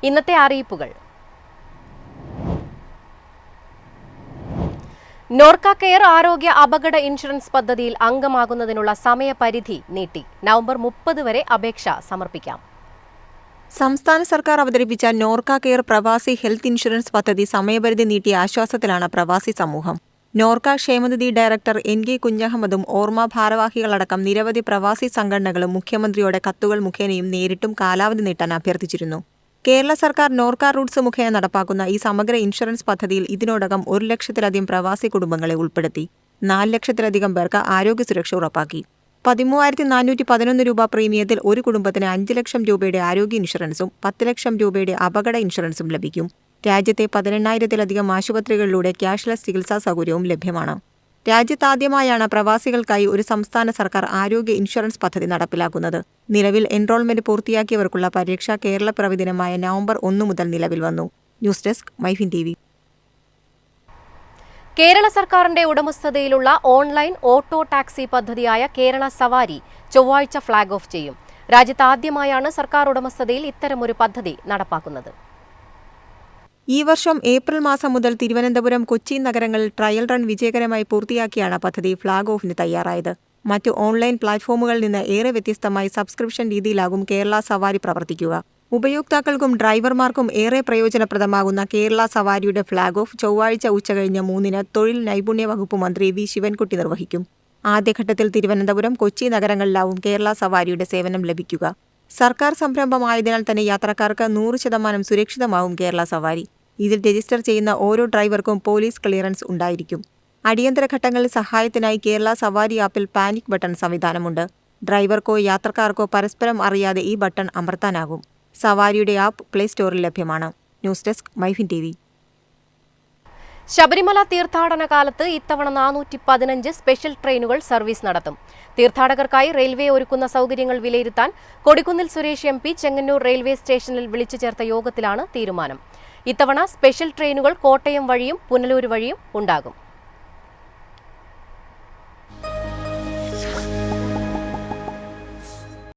ഇന്നത്തെ അറിയിപ്പുകൾ. നോർക്ക കെയർ ആരോഗ്യ അപകട ഇൻഷുറൻസ് പദ്ധതിയിൽ അംഗമാകുന്നതിനുള്ള സമയപരിധി നീട്ടി. നവംബർ 30 വരെ അപേക്ഷ സമർപ്പിക്കാം. സംസ്ഥാന സർക്കാർ അവതരിപ്പിച്ച നോർക്ക കെയർ പ്രവാസി ഹെൽത്ത് ഇൻഷുറൻസ് പദ്ധതി സമയപരിധി നീട്ടിയ ആശ്വാസത്തിലാണ് പ്രവാസി സമൂഹം. നോർക്ക ക്ഷേമനിധി ഡയറക്ടർ NK കുഞ്ഞഹമ്മദും ഓർമ്മ ഭാരവാഹികളടക്കം നിരവധി പ്രവാസി സംഘടനകളും മുഖ്യമന്ത്രിയോടെ കത്തുകൾ മുഖേനയും നേരിട്ടും കാലാവധി നീട്ടാൻ അഭ്യർത്ഥിച്ചിരുന്നു. കേരള സർക്കാർ നോർക്ക റൂട്ട്സ് മുഖേന നടപ്പാക്കുന്ന ഈ സമഗ്ര ഇൻഷുറൻസ് പദ്ധതിയിൽ ഇതിനോടകം 1 ലക്ഷത്തിലധികം പ്രവാസി കുടുംബങ്ങളെ ഉൾപ്പെടുത്തി 4 ലക്ഷത്തിലധികം പേർക്ക് ആരോഗ്യ സുരക്ഷ ഉറപ്പാക്കി. 13,411 രൂപ പ്രീമിയത്തിൽ ഒരു കുടുംബത്തിന് 5 ലക്ഷം രൂപയുടെ ആരോഗ്യ ഇൻഷുറൻസും 10 ലക്ഷം രൂപയുടെ അപകട ഇൻഷുറൻസും ലഭിക്കും. രാജ്യത്തെ 18,000-ലധികം ആശുപത്രികളിലൂടെ ക്യാഷ്ലെസ് ചികിത്സാ സൗകര്യവും ലഭ്യമാണ്. രാജ്യത്താദ്യമായാണ് പ്രവാസികൾക്കായി ഒരു സംസ്ഥാന സർക്കാർ ആരോഗ്യ ഇൻഷുറൻസ് പദ്ധതി നടപ്പിലാക്കുന്നത്. നിലവിൽ എൻറോൾമെന്റ് പൂർത്തിയാക്കിയവർക്കുള്ള പരീക്ഷ കേരള പിറവി ദിനമായ നവംബർ 1 മുതൽ നിലവിൽ വന്നു. News desk MyFin TV. Kerala സർക്കാരിന്റെ ഉടമസ്ഥതയിലുള്ള ഓൺലൈൻ ഓട്ടോ ടാക്സി പദ്ധതിയായ കേരള സവാരി ചൊവ്വാഴ്ച ഫ്ളാഗ് ഓഫ് ചെയ്യും. രാജ്യത്താദ്യമായാണ് സർക്കാർ ഉടമസ്ഥതയിൽ ഇത്തരമൊരു പദ്ധതി നടപ്പാക്കുന്നത്. ഈ വർഷം ഏപ്രിൽ മാസം മുതൽ തിരുവനന്തപുരം, കൊച്ചി നഗരങ്ങളിൽ ട്രയൽ റൺ വിജയകരമായി പൂർത്തിയാക്കിയാണ് പദ്ധതി ഫ്ളാഗ് ഓഫിന് തയ്യാറായത്. മറ്റ് ഓൺലൈൻ പ്ലാറ്റ്ഫോമുകളിൽ നിന്ന് ഏറെ വ്യത്യസ്തമായി സബ്സ്ക്രിപ്ഷൻ രീതിയിലാകും കേരള സവാരി പ്രവർത്തിക്കുക. ഉപയോക്താക്കൾക്കും ഡ്രൈവർമാർക്കും ഏറെ പ്രയോജനപ്രദമാകുന്ന കേരള സവാരിയുടെ ഫ്ളാഗ് ഓഫ് ചൊവ്വാഴ്ച ഉച്ചകഴിഞ്ഞ് 3-ന് തൊഴിൽ നൈപുണ്യ വകുപ്പ് മന്ത്രി V. ശിവൻകുട്ടി നിർവഹിക്കും. ആദ്യഘട്ടത്തിൽ തിരുവനന്തപുരം, കൊച്ചി നഗരങ്ങളിലാവും കേരള സവാരിയുടെ സേവനം ലഭിക്കുക. സർക്കാർ സംരംഭമായതിനാൽ തന്നെ യാത്രക്കാർക്ക് 100% സുരക്ഷിതമാവും കേരള സവാരി. ഇതിൽ രജിസ്റ്റർ ചെയ്യുന്ന ഓരോ ഡ്രൈവർക്കും പോലീസ് ക്ലിയറൻസ് ഉണ്ടായിരിക്കും. അടിയന്തര ഘട്ടങ്ങളിൽ സഹായത്തിനായി കേരള സവാരി ആപ്പിൽ പാനിക് ബട്ടൺ സംവിധാനമുണ്ട്. ഡ്രൈവർക്കോ യാത്രക്കാർക്കോ പരസ്പരം അറിയാതെ ഈ ബട്ടൺ അമർത്താനാകും. സവാരിയുടെ ആപ്പ് പ്ലേ സ്റ്റോറിൽ ലഭ്യമാണ്. News desk MyFin TV. Sabarimala തീർത്ഥാടന കാലത്ത് ഇത്തവണ 415 സ്പെഷ്യൽ ട്രെയിനുകൾ സർവീസ് നടത്തും. തീർത്ഥാടകർക്കായി റെയിൽവേ ഒരുക്കുന്ന സൗകര്യങ്ങൾ വിലയിരുത്താൻ കൊടിക്കുന്നിൽ സുരേഷ് MP ചെങ്ങന്നൂർ റെയിൽവേ സ്റ്റേഷനിൽ വിളിച്ചു ചേർത്ത യോഗത്തിലാണ് തീരുമാനം. ഇത്തവണ സ്പെഷ്യൽ ട്രെയിനുകൾ കോട്ടയം വഴിയും പുനലൂർ വഴിയും ഉണ്ടാകും.